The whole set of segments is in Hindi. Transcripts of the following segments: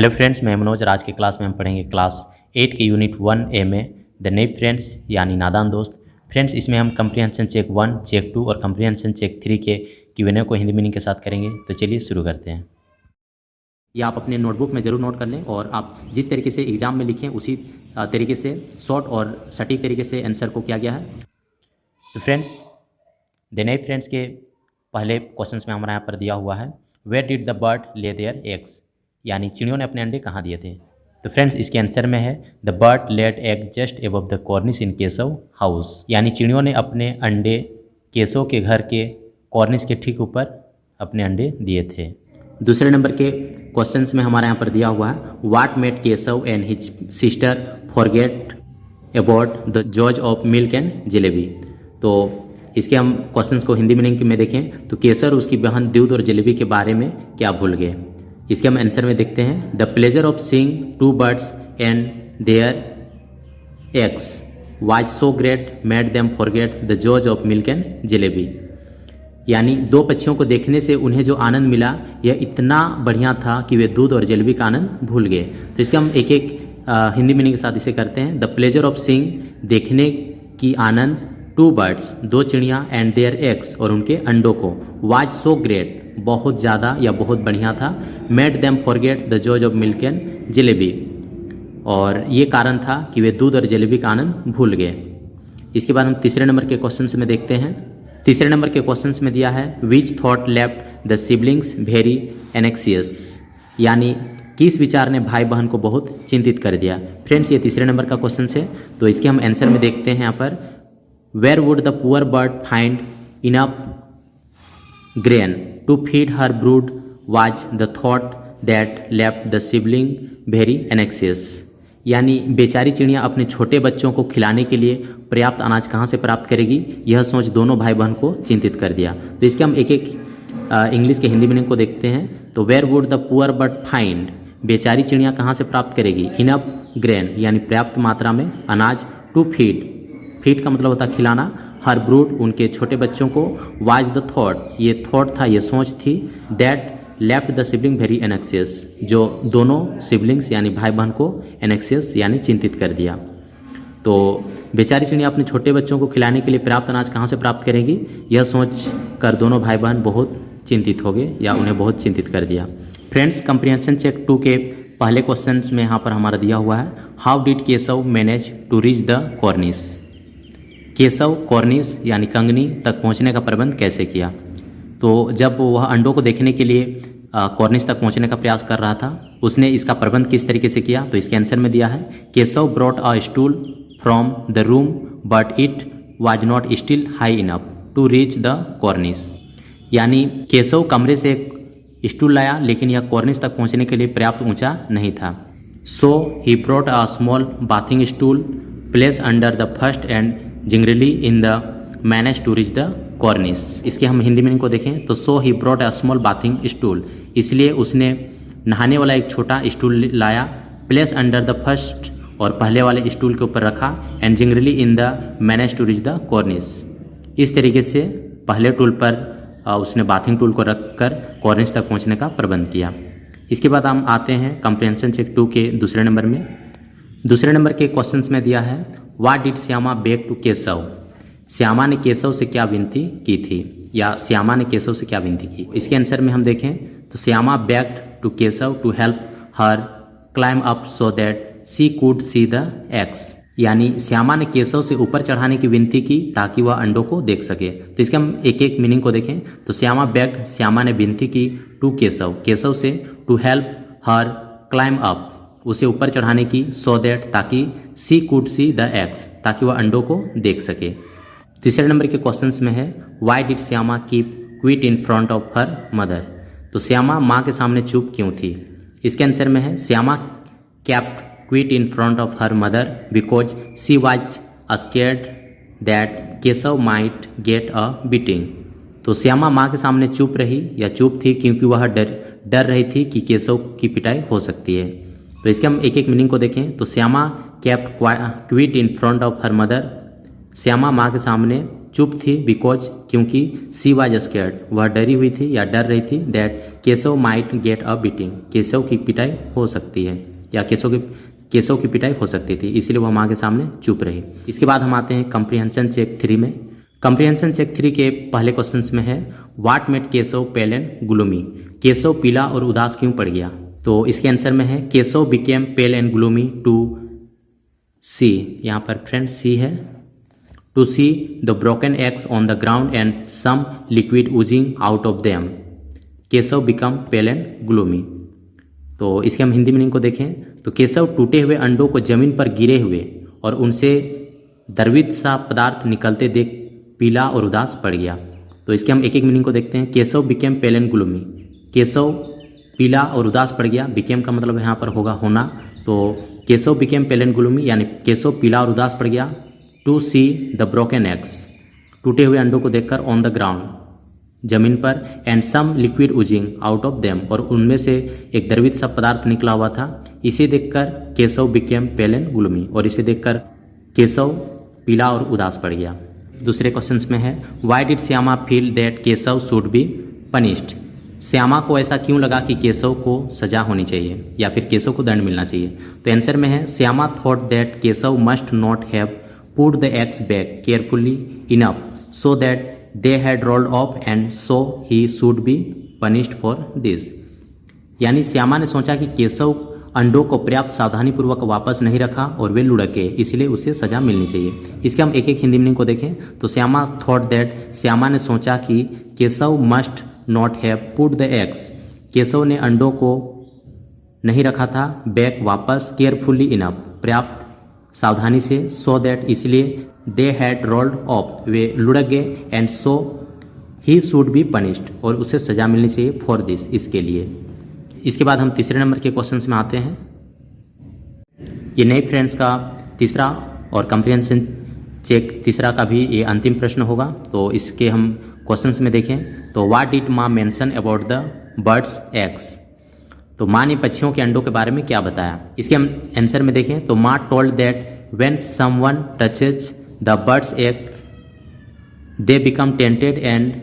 हेलो फ्रेंड्स, मैं मनोज। आज की क्लास में हम पढ़ेंगे क्लास 8 के यूनिट 1A में द नेव फ्रेंड्स यानी नादान दोस्त। फ्रेंड्स, इसमें हम कंप्रीहेंशन चेक 1, चेक 2 और कंप्रीहेंशन चेक 3 के Q&A को हिंदी मीनिंग के साथ करेंगे। तो चलिए शुरू करते हैं। ये आप अपने नोटबुक में ज़रूर नोट कर लें और आप जिस तरीके से एग्जाम में लिखें उसी तरीके से शॉर्ट और सटीक तरीके से आंसर को किया गया है। तो फ्रेंड्स, द नेव फ्रेंड्स के पहले क्वेश्चन में हमारा यहाँ पर दिया हुआ है, where did the bird lay their eggs, यानी चिड़ियों ने अपने अंडे कहाँ दिए थे। तो फ्रेंड्स, इसके आंसर में है the bird laid egg just above the cornice in Keshav house, यानी चिड़ियों ने अपने अंडे केशव के घर के कॉर्निस के ठीक ऊपर अपने अंडे दिए थे। दूसरे नंबर के क्वेश्चंस में हमारे यहाँ पर दिया हुआ है, what made Keshav and his sister forget about the joys of milk and jalebi. तो इसके हम क्वेश्चंस को हिंदी मीनिंग में देखें तो केसर और उसकी बहन दूध और जलेबी के बारे में क्या भूल गए। इसके हम आंसर में देखते हैं, the pleasure of seeing two birds and their eggs was so great made them forget the joys of milk and jalebi, यानी दो पक्षियों को देखने से उन्हें जो आनंद मिला यह इतना बढ़िया था कि वे दूध और जलेबी का आनंद भूल गए। तो इसका हम एक एक हिंदी मीनिंग के साथ इसे करते हैं, द प्लेजर ऑफ सीइंग देखने की आनंद, टू बर्ड्स दो चिड़ियाँ, एंड देयर एग्स और उनके अंडों को, वाज सो ग्रेट बहुत ज़्यादा या बहुत बढ़िया था, made them forget the joys of milk and jalebi, और ये कारण था कि वे दूध और जलेबी का आनंद भूल गए। इसके बाद हम तीसरे नंबर के क्वेश्चन में देखते हैं। तीसरे नंबर के क्वेश्चन में दिया है, which thought left the siblings very anxious, यानी किस विचार ने भाई बहन को बहुत चिंतित कर दिया। फ्रेंड्स, ये तीसरे नंबर का क्वेश्चन है, तो इसके हम आंसर में देखते हैं यहाँ पर, where would the poor bird find enough grain to feed her brood was the thought that left the sibling very anxious, यानी बेचारी चिड़िया अपने छोटे बच्चों को खिलाने के लिए पर्याप्त अनाज कहाँ से प्राप्त करेगी, यह सोच दोनों भाई बहन को चिंतित कर दिया। तो इसके हम एक एक इंग्लिश के हिंदी मीनिंग को देखते हैं। तो where would the poor bird find, बेचारी चिड़िया कहाँ से प्राप्त करेगी, इनफ ग्रेन यानी पर्याप्त मात्रा में अनाज, टू फीड, फीड का मतलब होता है खिलाना, हर ब्रूड उनके छोटे बच्चों को, वाज द थॉट ये थॉट था, ये सोच थी, that left the sibling very एनेक्सियस जो दोनों सिबलिंग्स यानी भाई बहन को एनेक्सियस यानी चिंतित कर दिया। तो बेचारी चिड़िया अपने छोटे बच्चों को खिलाने के लिए पर्याप्त अनाज कहाँ से प्राप्त करेगी, यह सोच कर दोनों भाई बहन बहुत चिंतित हो गए या उन्हें बहुत चिंतित कर दिया। फ्रेंड्स, कंप्रीहेंशन चेक 2 के पहले क्वेश्चन में यहाँ पर हमारा दिया हुआ है, how did Keshav manage to reach the cornice, Keshav cornice यानी कंगनी तक पहुँचने का प्रबंध कैसे किया। तो जब वह अंडों को देखने के लिए कॉर्निस तक पहुंचने का प्रयास कर रहा था, उसने इसका प्रबंध किस तरीके से किया। तो इसके आंसर में दिया है, Keshav brought a stool from the room but it was not still high enough to reach the cornice, यानी केशव कमरे से एक स्टूल लाया लेकिन यह कॉर्निस तक पहुंचने के लिए पर्याप्त ऊंचा नहीं था। So he brought a small bathing stool place under the first and gingerly in the manage to reach the cornice. इसके हम हिंदी मीनिंग को देखें तो, so he brought a small bathing stool, इसलिए उसने नहाने वाला एक छोटा स्टूल लाया, प्लेस अंडर द फर्स्ट और पहले वाले स्टूल के ऊपर रखा, and gingerly in the manage to reach the cornice, इस तरीके से पहले टूल पर उसने बाथिंग टूल को रखकर कॉर्निस तक पहुंचने का प्रबंध किया। इसके बाद हम आते हैं कंप्रीहेंशन चेक 2 के दूसरे नंबर में। दूसरे नंबर के क्वेश्चन में दिया है, what did Shyama beg to Keshav, Shyama ने केशव से क्या विनती की थी, या श्यामा ने केशव से क्या विनती की। इसके आंसर में हम देखें तो, Shyama begged to Keshav to help her climb up so that she could see the eggs, यानी श्यामा ने केशव से ऊपर चढ़ाने की विनती की ताकि वह अंडों को देख सके। तो इसके हम एक एक मीनिंग को देखें तो, श्यामा बेग्ड श्यामा ने विनती की, टू केशव केशव से, to help her climb up उसे ऊपर चढ़ाने की, सो दैट ताकि, she could see the eggs ताकि वह अंडों को देख सके। तीसरे नंबर के क्वेश्चंस में है, why did Shyama keep quit in front of her mother, तो श्यामा माँ के सामने चुप क्यों थी। इसके आंसर में है, Shyama kept quit in front of her mother because she was scared that Keshav might get a beating, तो श्यामा माँ के सामने चुप रही या चुप थी क्योंकि वह डर रही थी कि केशव की पिटाई हो सकती है। तो इसके हम एक एक मीनिंग को देखें तो, Shyama kept quit in front of her mother, Shyama माँ के सामने चुप थी बिकॉज क्योंकि सी वाज स्कैर्ड, वह डरी हुई थी या डर रही थी, that Keshav might get a beating, Keshav की पिटाई हो सकती है या केशव की पिटाई हो सकती थी, इसलिए वह माँ के सामने चुप रही। इसके बाद हम आते हैं कम्प्रीहेंशन चेक 3 में। कम्प्रीहेंशन चेक 3 के पहले क्वेश्चन में है what made Keshav pail and gloomy, Keshav पीला और उदास क्यों पड़ गया। तो इसके आंसर में है Keshav became pale and gloomy to see, यहाँ पर फ्रेंड्स सी है, to see the broken eggs on the ground and some liquid oozing out of them, Keshav become pale and gloomy. तो इसके हम हिंदी मीनिंग को देखें तो केशव टूटे हुए अंडों को जमीन पर गिरे हुए और उनसे द्रवित सा पदार्थ निकलते देख पीला और उदास पड़ गया। तो इसके हम एक एक मीनिंग को देखते हैं। Keshav became pale and gloomy, Keshav पीला और उदास पड़ गया, बिकेम का मतलब यहाँ पर होगा होना, तो Keshav became pale and gloomy यानी केशव पीला और उदास पड़ गया। To see the broken eggs, टूटे हुए अंडों को देखकर, ऑन द ग्राउंड जमीन पर, and some liquid oozing out of them, और उनमें से एक द्रवित सा पदार्थ निकला हुआ था, इसे देखकर Keshav became pale and gloomy, और इसे देखकर केशव पीला और उदास पड़ गया। दूसरे क्वेश्चन में है why did Shyama feel that Keshav should be punished, Shyama को ऐसा क्यों लगा कि केशव को सजा होनी चाहिए या फिर केशव को दंड मिलना चाहिए। तो आंसर में है Shyama thought that Keshav must not have put the eggs back carefully enough so that they had rolled of and so he should be punished for this, यानी श्यामा ने सोचा कि केशव अंडों को पर्याप्त सावधानीपूर्वक वापस नहीं रखा और वे लुढ़क गए, इसलिए उसे सजा मिलनी चाहिए। इसके हम एक एक हिंदी मीनिंग को देखें तो श्यामा थॉट दैट, श्यामा ने सोचा कि Keshav must not have put the eggs, Keshav ने अंडों को नहीं रखा था बैक वापस, केयरफुली इनफ पर्याप्त सावधानी से, सो दैट इसलिए, दे हैड रोल्ड ऑफ वे लुढ़क गए, and so he should be punished और उसे सजा मिलनी चाहिए फॉर दिस इसके लिए। इसके बाद हम तीसरे नंबर के क्वेश्चन में आते हैं। ये नए फ्रेंड्स का तीसरा और कम्प्रीहेंशन चेक तीसरा का भी ये अंतिम प्रश्न होगा। तो इसके हम क्वेश्चंस में देखें तो व्हाट डिड माँ mention about the birds eggs, तो माँ ने पक्षियों के अंडों के बारे में क्या बताया। इसके हम आंसर में देखें तो माँ told that when someone touches the bird's eggs they become tainted and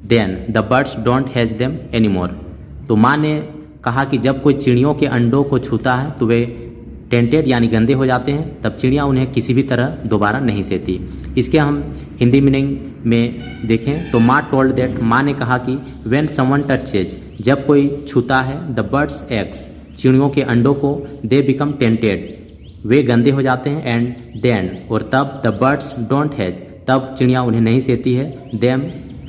then the birds don't hatch them anymore, तो माँ ने कहा कि जब कोई चिड़ियों के अंडों को छूता है तो वे टेंटेड यानी गंदे हो जाते हैं, तब चिड़िया उन्हें किसी भी तरह दोबारा नहीं सेती। इसके हम हिंदी मीनिंग में देखें तो माँ टोल्ड दैट, माँ ने कहा कि व्हेन समवन टचेज, जब कोई छूता है, द बर्ड्स एग्स, चिड़ियों के अंडों को, दे बिकम टेंटेड, वे गंदे हो जाते हैं, एंड देन और तब, द बर्ड्स डोंट हैज, तब चिड़िया उन्हें नहीं सेती है, देम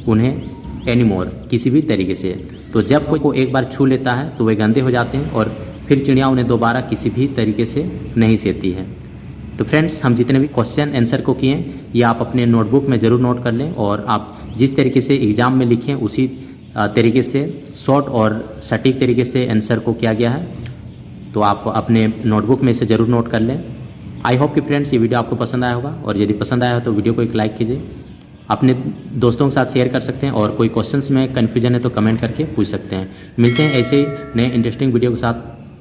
उन्हें, एनीमोर किसी भी तरीके से। तो जब कोई को एक बार छू लेता है तो वे गंदे हो जाते हैं और फिर चिड़िया उन्हें दोबारा किसी भी तरीके से नहीं सेती है। तो फ्रेंड्स हम जितने भी क्वेश्चन आंसर को किए ये आप अपने नोटबुक में ज़रूर नोट कर लें और आप जिस तरीके से एग्ज़ाम में लिखें उसी तरीके से शॉर्ट और सटीक तरीके से आंसर को किया गया है। तो आप अपने नोटबुक में इसे ज़रूर नोट कर लें। आई होप कि फ्रेंड्स ये वीडियो आपको पसंद आया होगा और यदि पसंद आया हो तो वीडियो को एक लाइक कीजिए, अपने दोस्तों के साथ शेयर कर सकते हैं और कोई क्वेश्चंस में कन्फ्यूजन है तो कमेंट करके पूछ सकते हैं। मिलते हैं ऐसे ही नए इंटरेस्टिंग वीडियो के साथ,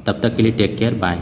तब तक के लिए टेक केयर, बाय।